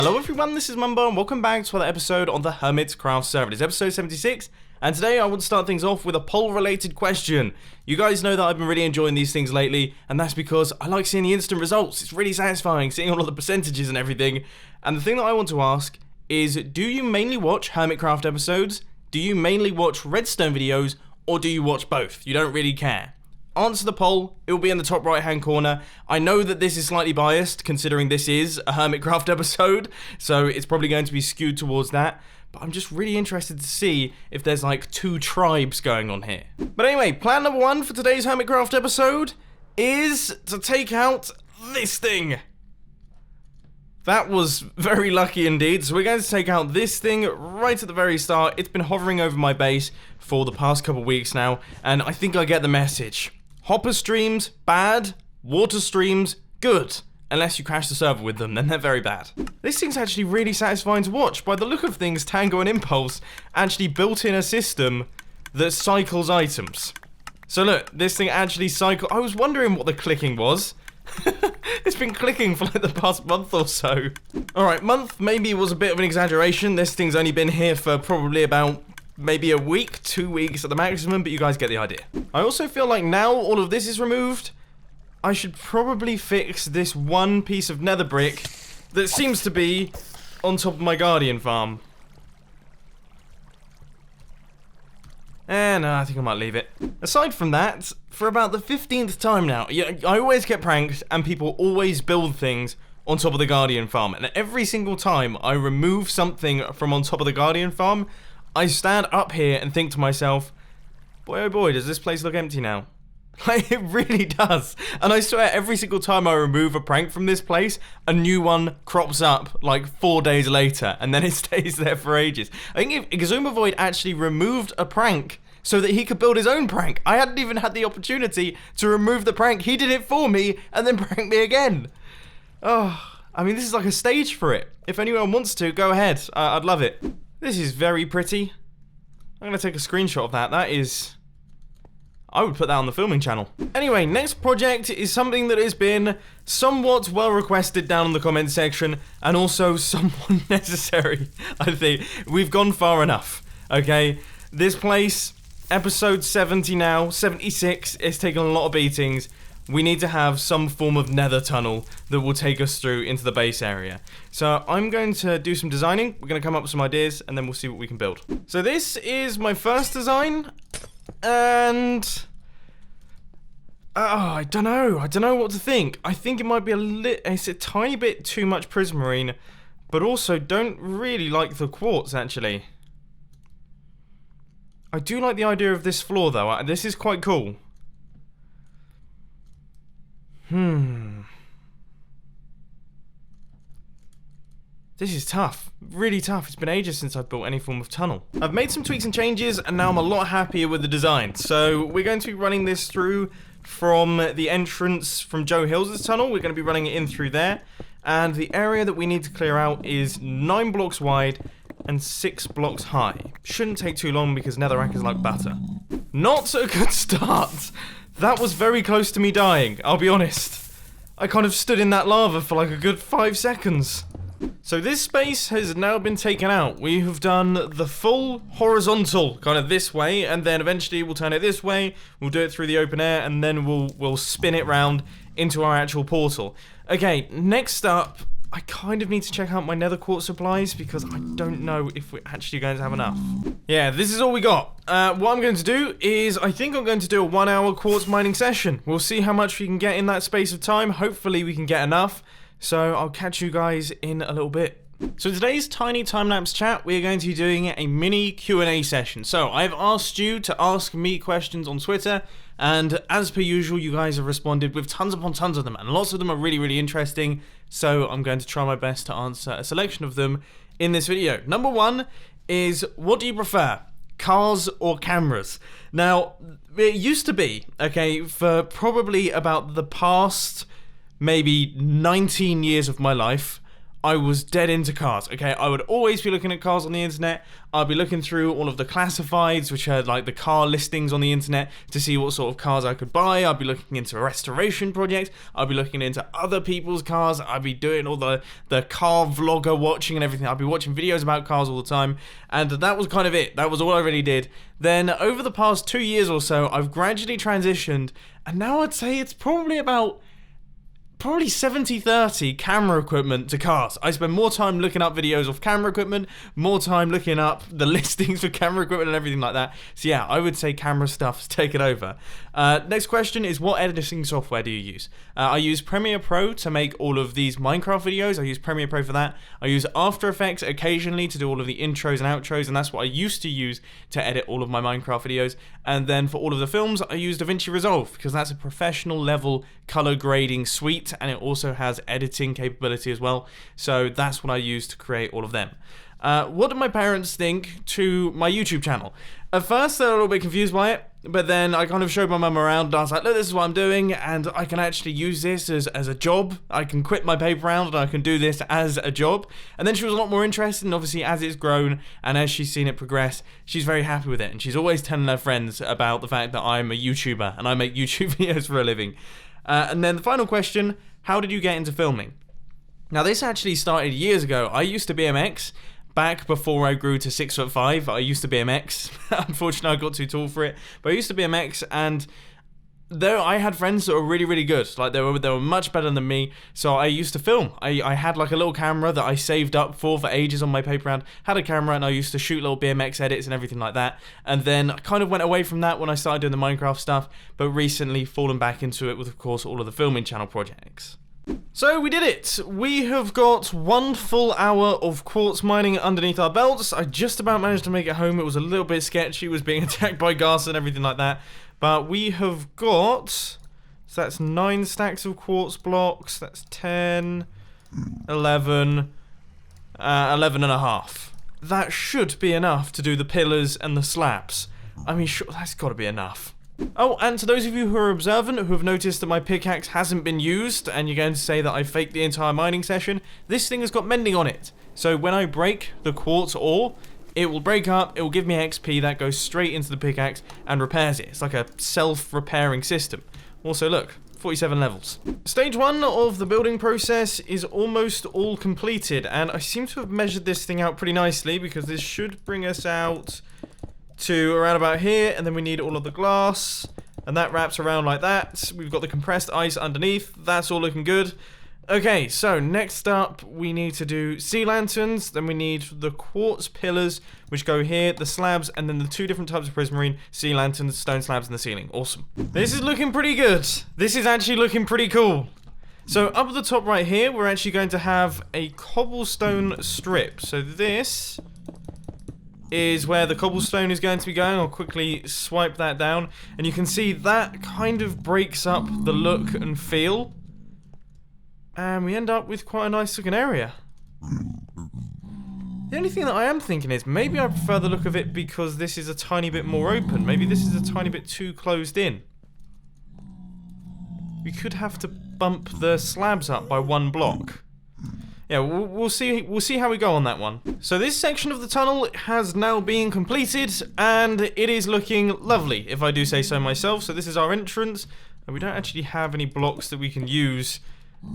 Hello everyone, this is Mumbo and welcome back to another episode on the Hermitcraft server. It's episode 76 and today I want to start things off with a poll related question. You guys know that I've been really enjoying these things lately and that's because I like seeing the instant results. It's really satisfying seeing all of the percentages and everything. And the thing that I want to ask is, do you mainly watch Hermitcraft episodes? Do you mainly watch Redstone videos? Or do you watch both? You don't really care. Answer the poll, it will be in the top right hand corner. I know that this is slightly biased considering this is a Hermitcraft episode, so it's probably going to be skewed towards that, but I'm just really interested to see if there's like two tribes going on here. But anyway, plan number one for today's Hermitcraft episode is to take out this thing. That was very lucky indeed, so we're going to take out this thing right at the very start. It's been hovering over my base for the past couple weeks now, and I think I get the message. Hopper streams, bad. Water streams, good. Unless you crash the server with them, then they're very bad. This thing's actually really satisfying to watch. By the look of things, Tango and Impulse actually built in a system that cycles items. So look, this thing actually cycles. I was wondering what the clicking was. It's been clicking for like the past month or so. Alright, month maybe was a bit of an exaggeration. This thing's only been here for probably about maybe a week, 2 weeks at the maximum, but you guys get the idea. I also feel like now all of this is removed, I should probably fix this one piece of nether brick that seems to be on top of my guardian farm. And I think I might leave it. Aside from that, for about the 15th time now, I always get pranked and people always build things on top of the guardian farm. And every single time I remove something from on top of the guardian farm, I stand up here and think to myself, boy oh boy, does this place look empty now? Like, it really does. And I swear every single time I remove a prank from this place, a new one crops up like 4 days later and then it stays there for ages. I think if Exumavoid actually removed a prank so that he could build his own prank. I hadn't even had the opportunity to remove the prank. He did it for me and then pranked me again. Oh, I mean, this is like a stage for it. If anyone wants to, go ahead. I'd love it. This is very pretty. I'm going to take a screenshot of that. That is... I would put that on the filming channel. Anyway, next project is something that has been somewhat well requested down in the comment section and also somewhat necessary, I think. We've gone far enough, okay? This place, episode 70 now, 76, it's taken a lot of beatings. We need to have some form of nether tunnel that will take us through into the base area. So I'm going to do some designing. We're going to come up with some ideas and then we'll see what we can build. So this is my first design. And I don't know what to think. I think it might be it's a tiny bit too much prismarine, but also don't really like the quartz actually. I do like the idea of this floor though. This is quite cool. This is tough, really tough. It's been ages since I've built any form of tunnel. I've made some tweaks and changes and now I'm a lot happier with the design. So we're going to be running this through from the entrance from Joe Hills' tunnel. We're going to be running it in through there. And the area that we need to clear out is 9 blocks wide and 6 blocks high. Shouldn't take too long because netherrack is like butter. Not a good start. That was very close to me dying, I'll be honest. I kind of stood in that lava for like a good 5 seconds. So this space has now been taken out. We have done the full horizontal, kind of this way, and then eventually we'll turn it this way, we'll do it through the open air, and then we'll spin it round into our actual portal. Okay, next up, I kind of need to check out my nether quartz supplies because I don't know if we're actually going to have enough. Yeah, this is all we got. What I'm going to do is I think I'm going to do a 1 hour quartz mining session. We'll see how much we can get in that space of time. Hopefully we can get enough. So I'll catch you guys in a little bit. So in today's tiny time-lapse chat, we are going to be doing a mini Q&A session. So I've asked you to ask me questions on Twitter, and as per usual, you guys have responded with tons upon tons of them, and lots of them are really, really interesting. So I'm going to try my best to answer a selection of them in this video. Number one is, what do you prefer, cars or cameras? Now, it used to be, okay, for probably about the past maybe 19 years of my life, I was dead into cars, okay? I would always be looking at cars on the internet. I'd be looking through all of the classifieds, which are like the car listings on the internet, to see what sort of cars I could buy. I'd be looking into restoration projects. I'd be looking into other people's cars. I'd be doing all the car vlogger watching and everything. I'd be watching videos about cars all the time, and that was kind of it. That was all I really did. Then over the past 2 years or so, I've gradually transitioned, and now I'd say it's probably 70-30 camera equipment to cars. I spend more time looking up videos of camera equipment, more time looking up the listings for camera equipment and everything like that. So yeah, I would say camera stuff's taken over. Next question is, what editing software do you use? I use Premiere Pro to make all of these Minecraft videos. I use Premiere Pro for that. I use After Effects occasionally to do all of the intros and outros, and that's what I used to use to edit all of my Minecraft videos. And then for all of the films, I use DaVinci Resolve, because that's a professional level color grading suite, and it also has editing capability as well. So that's what I use to create all of them. What do my parents think to my YouTube channel? At first, they were a little bit confused by it, but then I kind of showed my mum around, and I was like, look, this is what I'm doing, and I can actually use this as a job. I can quit my paper round, and I can do this as a job. And then she was a lot more interested, and obviously as it's grown, and as she's seen it progress, she's very happy with it, and she's always telling her friends about the fact that I'm a YouTuber, and I make YouTube videos for a living. And then the final question, how did you get into filming? Now, this actually started years ago. I used to BMX. Back before I grew to 6'5", I used to BMX. Unfortunately, I got too tall for it. But I used to BMX, and there I had friends that were really, really good. Like, they were much better than me. So I used to film. I had like a little camera that I saved up for ages on my paper round. Had a camera, and I used to shoot little BMX edits and everything like that. And then I kind of went away from that when I started doing the Minecraft stuff. But recently fallen back into it with, of course, all of the filming channel projects. So we did it! We have got 1 full hour of quartz mining underneath our belts. I just about managed to make it home. It was a little bit sketchy, was being attacked by ghast and everything like that. But we have got, so that's 9 stacks of quartz blocks, that's 10, 11, 11 and a half. That should be enough to do the pillars and the slabs. I mean, sure, that's got to be enough. Oh, and to those of you who are observant, who have noticed that my pickaxe hasn't been used, and you're going to say that I faked the entire mining session, this thing has got mending on it. So when I break the quartz ore, it will break up, it will give me XP that goes straight into the pickaxe and repairs it. It's like a self-repairing system. Also, look, 47 levels. Stage 1 of the building process is almost all completed, and I seem to have measured this thing out pretty nicely, because this should bring us out to around about here, and then we need all of the glass, and that wraps around like that. We've got the compressed ice underneath. That's all looking good. Okay, so next up we need to do sea lanterns, then we need the quartz pillars which go here, the slabs, and then the 2 different types of prismarine, sea lanterns, stone slabs in the ceiling. Awesome. This is looking pretty good. This is actually looking pretty cool. So up at the top right here, we're actually going to have a cobblestone strip. So this is where the cobblestone is going to be going. I'll quickly swipe that down, and you can see that kind of breaks up the look and feel, and we end up with quite a nice looking area. The only thing that I am thinking is maybe I prefer the look of it because this is a tiny bit more open. Maybe this is a tiny bit too closed in. We could have to bump the slabs up by 1 block. Yeah, we'll see how we go on that one. So this section of the tunnel has now been completed, and it is looking lovely, if I do say so myself. So this is our entrance, and we don't actually have any blocks that we can use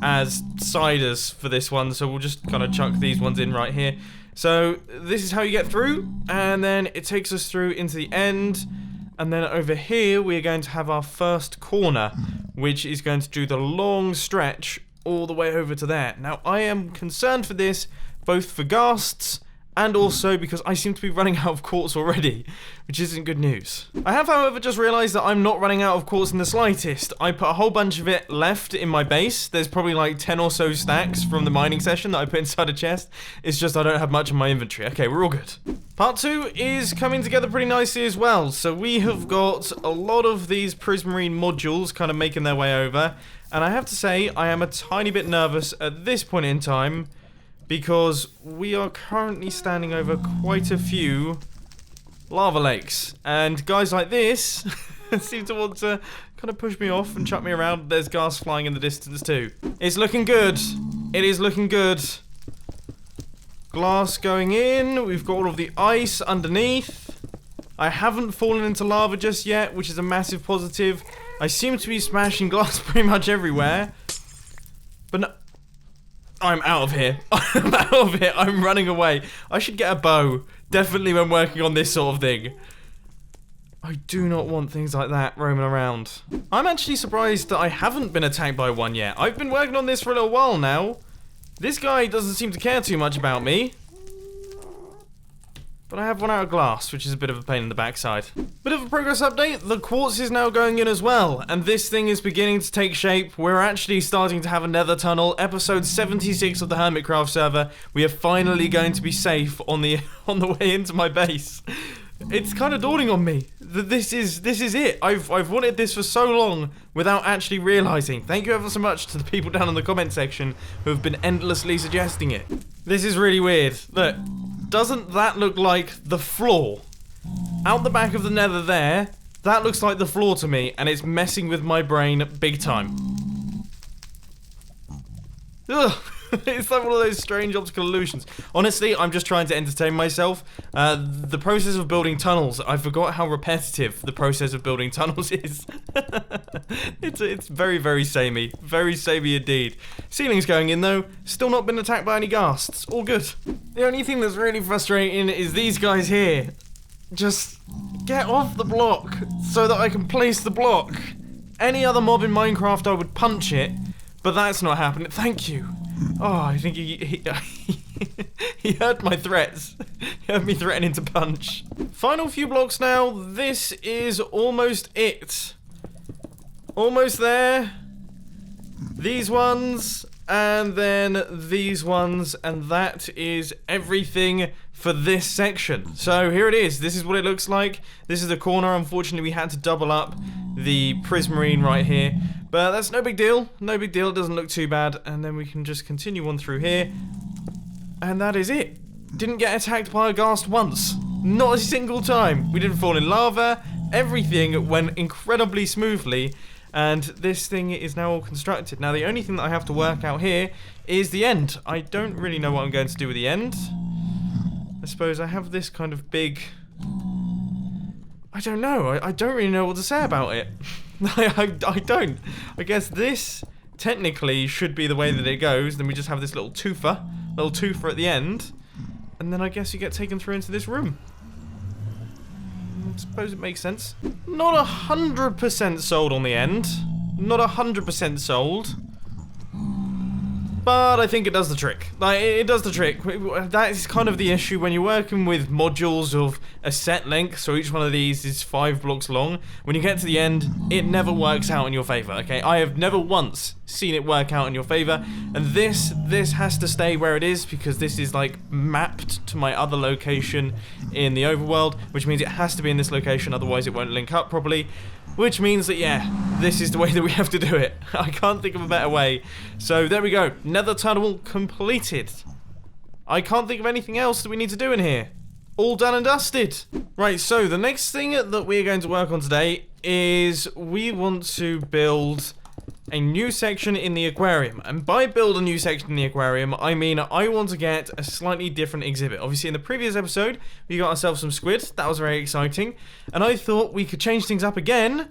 as siders for this one, so we'll just kind of chuck these ones in right here. So this is how you get through, and then it takes us through into the end, and then over here we are going to have our first corner, which is going to do the long stretch all the way over to there. Now, I am concerned for this, both for ghasts and also because I seem to be running out of quartz already, which isn't good news. I have, however, just realised that I'm not running out of quartz in the slightest. I put a whole bunch of it left in my base. There's probably like 10 or so stacks from the mining session that I put inside a chest. It's just I don't have much in my inventory. Okay, we're all good. Part 2 is coming together pretty nicely as well. So we have got a lot of these prismarine modules kind of making their way over. And I have to say, I am a tiny bit nervous at this point in time because we are currently standing over quite a few lava lakes. And guys like this seem to want to kind of push me off and chuck me around. There's ghast flying in the distance too. It's looking good. It is looking good. glass going in. We've got all of the ice underneath. I haven't fallen into lava just yet, which is a massive positive. I seem to be smashing glass pretty much everywhere. But no, I'm out of here. I'm out of here. I'm running away. I should get a bow. Definitely when working on this sort of thing. I do not want things like that roaming around. I'm actually surprised that I haven't been attacked by one yet. I've been working on this for a little while now. This guy doesn't seem to care too much about me. But I have one out of glass, which is a bit of a pain in the backside. Bit of a progress update, the quartz is now going in as well, and this thing is beginning to take shape. We're actually starting to have a nether tunnel. Episode 76 of the Hermitcraft server. We are finally going to be safe on the way into my base. It's kind of dawning on me that this is it. I've wanted this for so long without actually realizing. Thank you ever so much to the people down in the comment section who have been endlessly suggesting it. This is really weird. Look, doesn't that look like the floor? Out the back of the nether there, that looks like the floor to me, and it's messing with my brain big time. Ugh. It's like one of those strange optical illusions. Honestly, I'm just trying to entertain myself. The process of building tunnels, I forgot how repetitive the process of building tunnels is. It's very, very samey. Very samey indeed. Ceiling's going in though. Still not been attacked by any ghasts. All good. The only thing that's really frustrating is these guys here. Just get off the block so that I can place the block. Any other mob in Minecraft I would punch it, but that's not happening. Thank you. Oh, I think he heard my threats. He heard me threatening to punch. Final few blocks now. This is almost it. Almost there. These ones, and then these ones, and that is everything for this section. So here it is. This is what it looks like. This is the corner. Unfortunately, we had to double up the prismarine right here. But that's no big deal. No big deal. It doesn't look too bad. And then we can just continue on through here. And that is it. Didn't get attacked by a ghast once. Not a single time. We didn't fall in lava. Everything went incredibly smoothly. And this thing is now all constructed. Now, the only thing that I have to work out here is the end. I don't really know what I'm going to do with the end. I suppose I have this kind of big... I don't know. I don't really know what to say about it. I don't. I guess this technically should be the way that it goes. Then we just have this little twofer at the end. And then I guess you get taken through into this room. I suppose it makes sense. Not 100% sold on the end. Not 100% sold. But I think it does the trick. Like, it does the trick. That is kind of the issue when you're working with modules of a set length. So each one of these is 5 blocks long. When you get to the end, it never works out in your favor, okay? I have never once seen it work out in your favor. And this has to stay where it is because this is, like, mapped to my other location in the overworld, which means it has to be in this location, otherwise it won't link up properly. Which means that, yeah, this is the way that we have to do it. I can't think of a better way. So, there we go. Nether tunnel completed. I can't think of anything else that we need to do in here. All done and dusted. Right, so the next thing that we're going to work on today is we want to build a new section in the aquarium. And by build a new section in the aquarium, I mean I want to get a slightly different exhibit. Obviously, in the previous episode, we got ourselves some squid. That was very exciting. And I thought we could change things up again,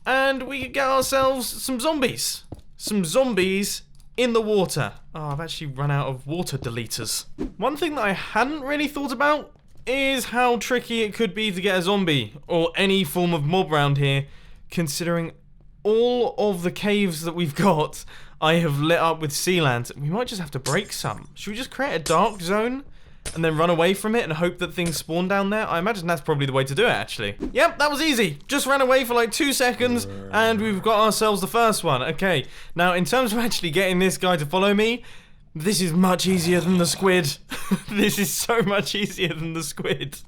and we could get ourselves some zombies. Some zombies in the water. Oh, I've actually run out of water deleters. One thing that I hadn't really thought about is how tricky it could be to get a zombie, or any form of mob around here, considering all of the caves that we've got, I have lit up with sealant. We might just have to break some. Should we just create a dark zone and then run away from it and hope that things spawn down there? I imagine that's probably the way to do it, actually. Yep, that was easy. Just ran away for like 2 seconds and we've got ourselves the first one. Okay, now in terms of actually getting this guy to follow me, this is much easier than the squid. This is so much easier than the squid.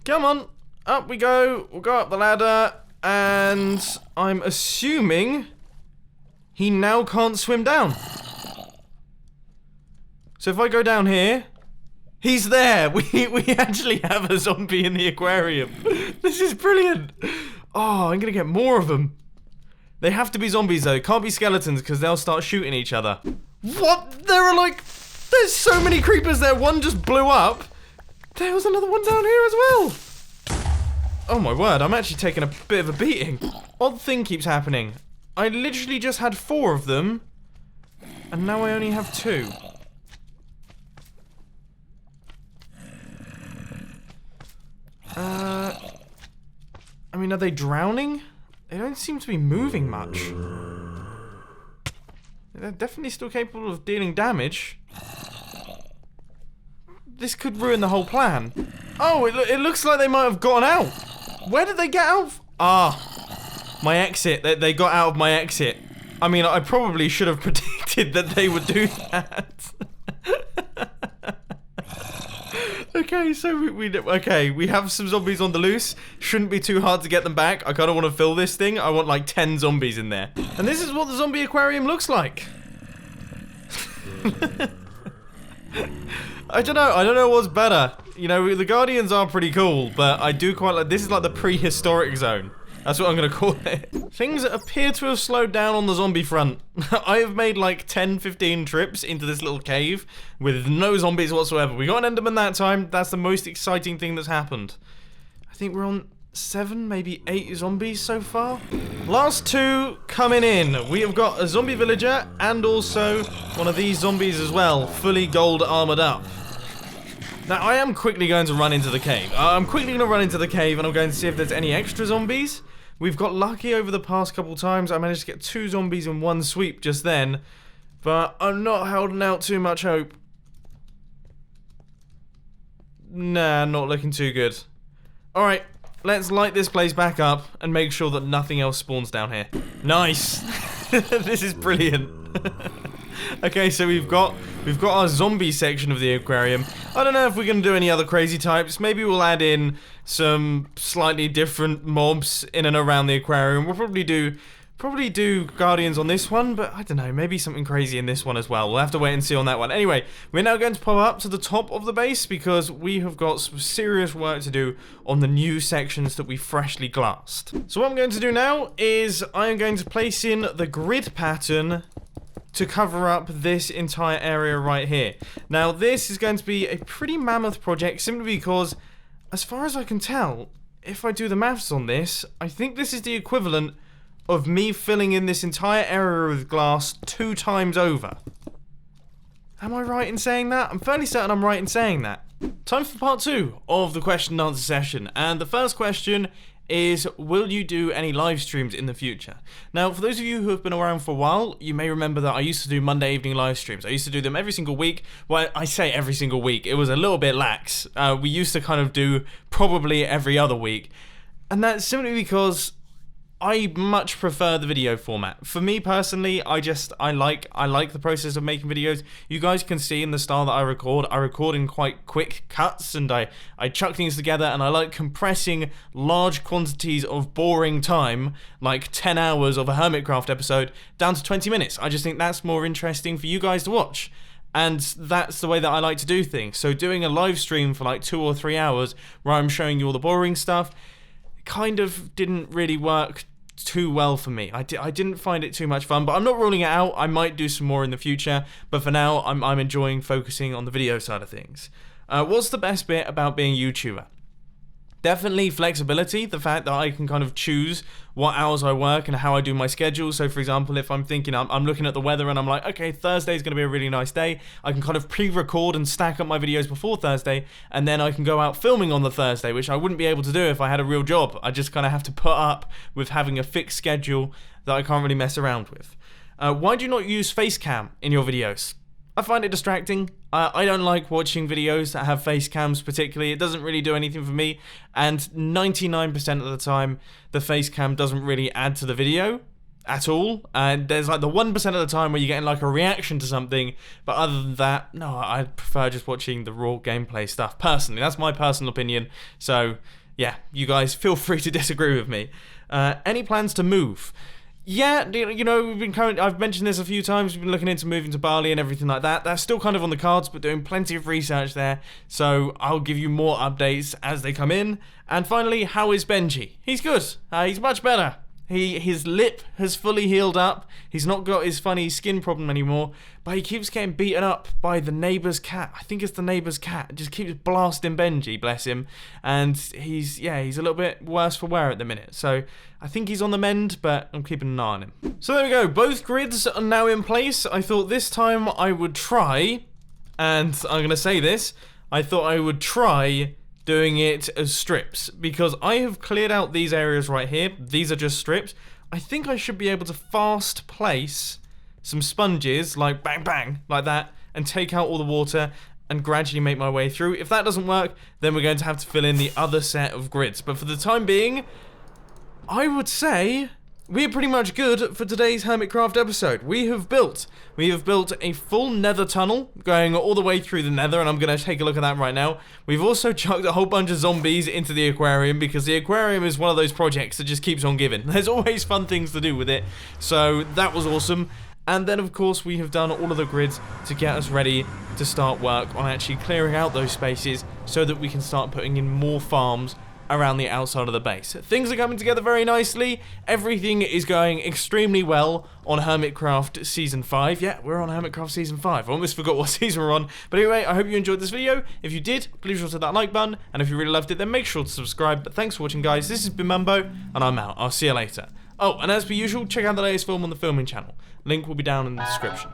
Come on, up we go. We'll go up the ladder. And I'm assuming he now can't swim down. So if I go down here, he's there. We actually have a zombie in the aquarium. This is brilliant. Oh, I'm gonna get more of them. They have to be zombies though. Can't be skeletons because they'll start shooting each other. What? There are like There's so many creepers there. One just blew up. There was another one down here as well. Oh my word, I'm actually taking a bit of a beating. Odd thing keeps happening. I literally just had 4 of them, and now I only have 2. I mean, are they drowning? They don't seem to be moving much. They're definitely still capable of dealing damage. This could ruin the whole plan. Oh, it looks like they might have gotten out. Where did they get out? Ah, my exit. They got out of my exit. I mean, I probably should have predicted that they would do that. Okay, so we have some zombies on the loose. Shouldn't be too hard to get them back. I kind of want to fill this thing. I want like 10 zombies in there. And this is what the zombie aquarium looks like. I don't know what's better. You know, the Guardians are pretty cool, but I do quite like, this is like the prehistoric zone. That's what I'm gonna call it. Things appear to have slowed down on the zombie front. I have made like 10-15 trips into this little cave with no zombies whatsoever. We got an Enderman that time. That's the most exciting thing that's happened. I think we're on 7, maybe 8 zombies so far. Last 2 coming in. We have got a zombie villager and also one of these zombies as well, fully gold armored up. Now, I am quickly going to run into the cave. I'm quickly going to run into the cave and I'm going to see if there's any extra zombies. We've got lucky over the past couple times. I managed to get 2 zombies in one sweep just then. But I'm not holding out too much hope. Nah, not looking too good. Alright, let's light this place back up and make sure that nothing else spawns down here. Nice! This is brilliant. Okay, so we've got our zombie section of the aquarium. I don't know if we're going to do any other crazy types. Maybe we'll add in some slightly different mobs in and around the aquarium. We'll probably do Guardians on this one, but I don't know, maybe something crazy in this one as well. We'll have to wait and see on that one. Anyway, we're now going to pop up to the top of the base because we have got some serious work to do on the new sections that we freshly glassed. So what I'm going to do now is I am going to place in the grid pattern to cover up this entire area right here. Now, this is going to be a pretty mammoth project simply because, as far as I can tell, if I do the maths on this, I think this is the equivalent of me filling in this entire area with glass 2 times over. Am I right in saying that? I'm fairly certain I'm right in saying that. Time for part 2 of the question and answer session, and the first question is, will you do any live streams in the future? Now, for those of you who have been around for a while, you may remember that I used to do Monday evening live streams. I used to do them every single week. Well, I say every single week. It was a little bit lax. We used to kind of do probably every other week. And that's simply because I much prefer the video format. For me personally, I like the process of making videos. You guys can see in the style that I record in quite quick cuts, and I chuck things together, and I like compressing large quantities of boring time, like 10 hours of a Hermitcraft episode, down to 20 minutes. I just think that's more interesting for you guys to watch. And that's the way that I like to do things. So doing a live stream for like 2 or 3 hours where I'm showing you all the boring stuff kind of didn't really work too well for me. I didn't find it too much fun, but I'm not ruling it out. I might do some more in the future, but for now I'm enjoying focusing on the video side of things. What's the best bit about being a YouTuber? Definitely flexibility, the fact that I can kind of choose what hours I work and how I do my schedule. So for example, if I'm thinking, I'm looking at the weather and I'm like, okay, Thursday is going to be a really nice day, I can kind of pre-record and stack up my videos before Thursday, and then I can go out filming on the Thursday, which I wouldn't be able to do if I had a real job. I just kind of have to put up with having a fixed schedule that I can't really mess around with. Why do you not use face cam in your videos? I find it distracting. I don't like watching videos that have face cams particularly. It doesn't really do anything for me, and 99% of the time the face cam doesn't really add to the video at all. And there's like the 1% of the time where you're getting like a reaction to something, but other than that, no, I prefer just watching the raw gameplay stuff personally. That's my personal opinion. So yeah, you guys feel free to disagree with me. Any plans to move? Yeah, you know, I've mentioned this a few times. We've been looking into moving to Bali and everything like that. That's still kind of on the cards, but doing plenty of research there. So I'll give you more updates as they come in. And finally, how is Benji? He's good. He's much better. His lip has fully healed up. He's not got his funny skin problem anymore, but he keeps getting beaten up by the neighbour's cat. I think it's the neighbour's cat. It just keeps blasting Benji, bless him. And he's a little bit worse for wear at the minute. So I think he's on the mend, but I'm keeping an eye on him. So there we go. Both grids are now in place. I thought this time I would try, and I'm going to say this, I thought I would try doing it as strips, because I have cleared out these areas right here. These are just strips. I think I should be able to fast place some sponges, like bang bang, like that, and take out all the water and gradually make my way through. If that doesn't work, then we're going to have to fill in the other set of grids. But for the time being, I would say we're pretty much good for today's Hermitcraft episode. We have built a full nether tunnel going all the way through the nether, and I'm going to take a look at that right now. We've also chucked a whole bunch of zombies into the aquarium, because the aquarium is one of those projects that just keeps on giving. There's always fun things to do with it, so that was awesome. And then, of course, we have done all of the grids to get us ready to start work on actually clearing out those spaces so that we can start putting in more farms around the outside of the base. Things are coming together very nicely. Everything is going extremely well on Hermitcraft Season 5. Yeah, we're on Hermitcraft Season 5. I almost forgot what season we're on. But anyway, I hope you enjoyed this video. If you did, please hit that like button. And if you really loved it, then make sure to subscribe. But thanks for watching, guys. This has been Mumbo, and I'm out. I'll see you later. Oh, and as per usual, check out the latest film on the filming channel. Link will be down in the description.